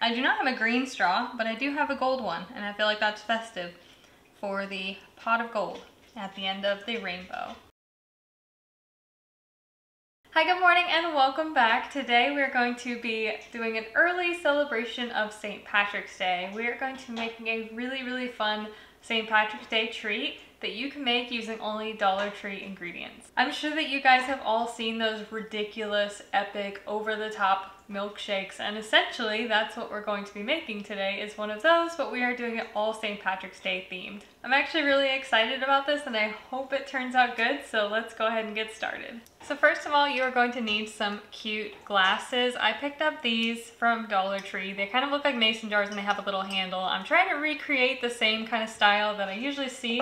I do not have a green straw, but I do have a gold one, and I feel like that's festive for the pot of gold at the end of the rainbow. Hi, good morning and welcome back. Today we're going to be doing an early celebration of St. Patrick's Day. We are going to be making a really fun St. Patrick's Day treat that you can make using only Dollar Tree ingredients. I'm sure that you guys have all seen those ridiculous, epic, over-the-top milkshakes, and essentially that's what we're going to be making today is one of those, but we are doing it all St. Patrick's Day themed. I'm actually really excited about this and I hope it turns out good, so let's go ahead and get started. So first of all, you are going to need some cute glasses. I picked up these from Dollar Tree. They kind of look like mason jars and they have a little handle. I'm trying to recreate the same kind of style that I usually see,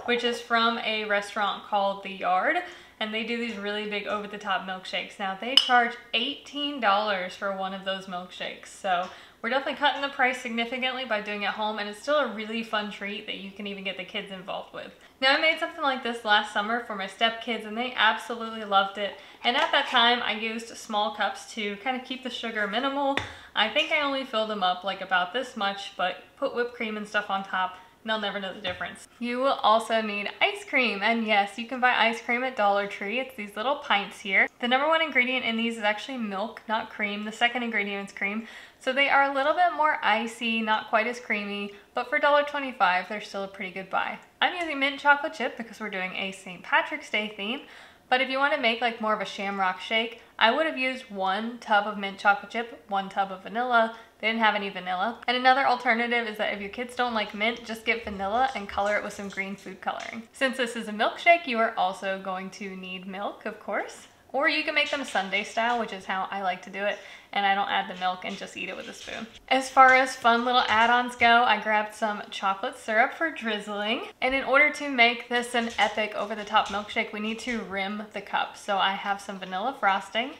which is from a restaurant called The Yard. And they do these really big over-the-top milkshakes. Now they charge $18 for one of those milkshakes. So we're definitely cutting the price significantly by doing it at home, and it's still a really fun treat that you can even get the kids involved with. Now I made something like this last summer for my stepkids and they absolutely loved it. And at that time I used small cups to kind of keep the sugar minimal. I think I only filled them up like about this much, but put whipped cream and stuff on top. They'll never know the difference. You will also need ice cream, and yes, you can buy ice cream at Dollar Tree. It's these little pints here. The number one ingredient in these is actually milk, not cream. The second ingredient is cream. So they are a little bit more icy, not quite as creamy, but for $1.25, they're still a pretty good buy. I'm using mint chocolate chip because we're doing a St. Patrick's Day theme. But if you want to make like more of a shamrock shake, I would have used 1 tub of mint chocolate chip, 1 tub of vanilla. They didn't have any vanilla. And another alternative is that if your kids don't like mint, just get vanilla and color it with some green food coloring. Since this is a milkshake, you are also going to need milk, of course. Or you can make them sundae style, which is how I like to do it, and I don't add the milk and just eat it with a spoon. As far as fun little add-ons go, I grabbed some chocolate syrup for drizzling. And in order to make this an epic over-the-top milkshake, we need to rim the cup. So I have some vanilla frosting.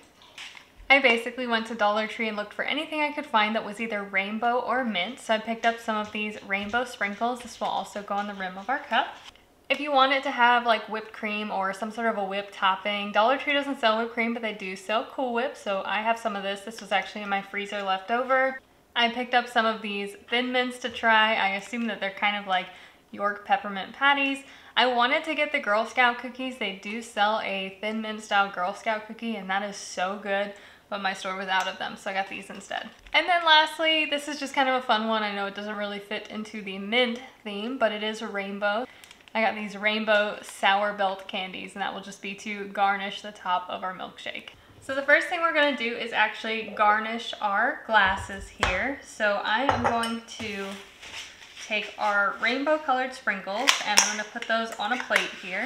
I basically went to Dollar Tree and looked for anything I could find that was either rainbow or mint. So I picked up some of these rainbow sprinkles. This will also go on the rim of our cup. If you want it to have like whipped cream or some sort of a whipped topping, Dollar Tree doesn't sell whipped cream, but they do sell Cool Whip, so I have some of this. This was actually in my freezer left over. I picked up some of these Thin Mints to try. I assume that they're kind of like York peppermint patties. I wanted to get the Girl Scout cookies. They do sell a Thin Mint style Girl Scout cookie, and that is so good, but my store was out of them, so I got these instead. And then lastly, this is just kind of a fun one. I know it doesn't really fit into the mint theme, but it is a rainbow. I got these rainbow sour belt candies, and that will just be to garnish the top of our milkshake. So the first thing we're going to do is actually garnish our glasses here. So I am going to take our rainbow colored sprinkles and I'm going to put those on a plate here.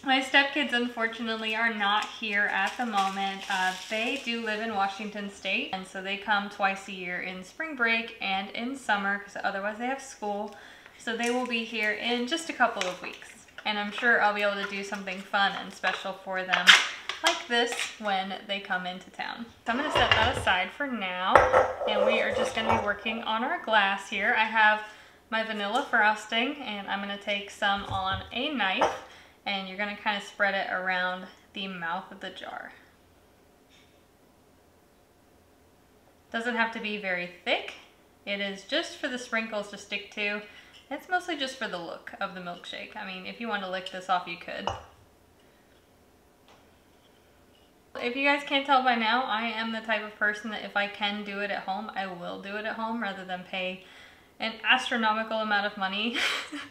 My stepkids unfortunately are not here at the moment. They do live in Washington State, and so they come twice a year in spring break and in summer because otherwise they have school. So they will be here in just a couple of weeks. And I'm sure I'll be able to do something fun and special for them like this when they come into town. So I'm gonna set that aside for now. And we are just gonna be working on our glass here. I have my vanilla frosting and I'm gonna take some on a knife and you're gonna kind of spread it around the mouth of the jar. Doesn't have to be very thick. It is just for the sprinkles to stick to. It's mostly just for the look of the milkshake. I mean, if you want to lick this off, you could. If you guys can't tell by now, I am the type of person that if I can do it at home, I will do it at home rather than pay an astronomical amount of money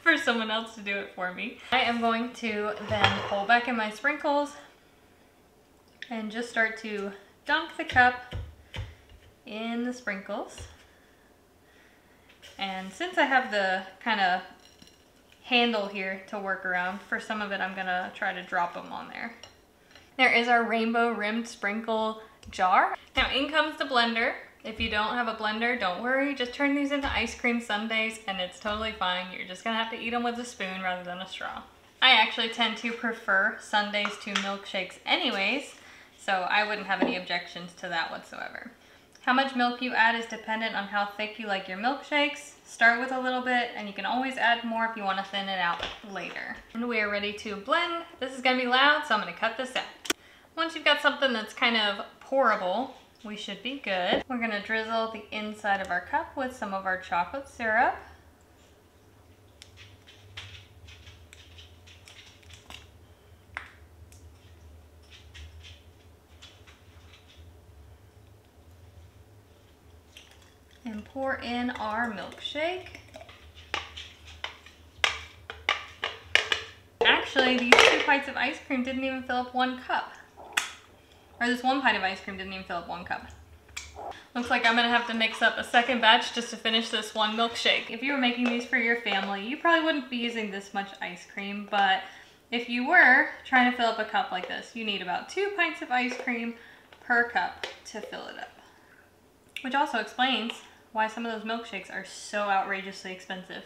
for someone else to do it for me. I am going to then pull back in my sprinkles and just start to dunk the cup in the sprinkles. And since I have the kind of handle here to work around, for some of it I'm gonna try to drop them on there. There is our rainbow rimmed sprinkle jar. Now in comes the blender. If you don't have a blender, don't worry, just turn these into ice cream sundaes and it's totally fine. You're just gonna have to eat them with a spoon rather than a straw. I actually tend to prefer sundaes to milkshakes anyways, so I wouldn't have any objections to that whatsoever. How much milk you add is dependent on how thick you like your milkshakes. Start with a little bit and you can always add more if you want to thin it out later. And we are ready to blend. This is going to be loud, so I'm going to cut this out. Once you've got something that's kind of pourable, we should be good. We're gonna drizzle the inside of our cup with some of our chocolate syrup. And pour in our milkshake. Actually, these 2 pints of ice cream didn't even fill up 1 cup. Or this 1 pint of ice cream didn't even fill up 1 cup. Looks like I'm gonna have to mix up a second batch just to finish this 1 milkshake. If you were making these for your family, you probably wouldn't be using this much ice cream, but if you were trying to fill up a cup like this, you need about 2 pints of ice cream per cup to fill it up. Which also explains why some of those milkshakes are so outrageously expensive.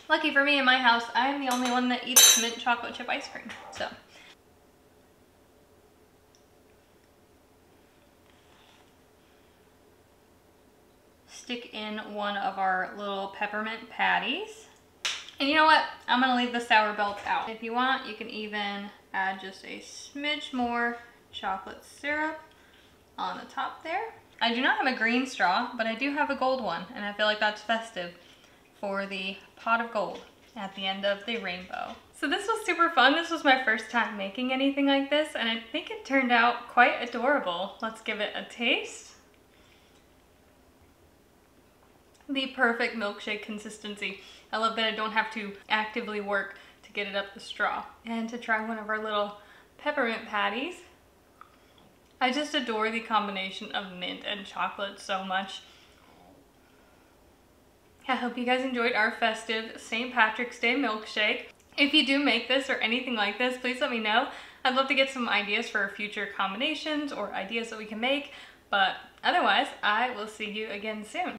Lucky for me, in my house, I'm the only one that eats mint chocolate chip ice cream, so. Stick in one of our little peppermint patties. And you know what? I'm gonna leave the sour belts out. If you want, you can even add just a smidge more chocolate syrup on the top there. I do not have a green straw, but I do have a gold one, and I feel like that's festive for the pot of gold at the end of the rainbow. So this was super fun. This was my first time making anything like this, and I think it turned out quite adorable. Let's give it a taste. The perfect milkshake consistency. I love that I don't have to actively work to get it up the straw. And to try one of our little peppermint patties. I just adore the combination of mint and chocolate so much. I hope you guys enjoyed our festive St. Patrick's Day milkshake. If you do make this or anything like this, please let me know. I'd love to get some ideas for future combinations or ideas that we can make. But otherwise, I will see you again soon.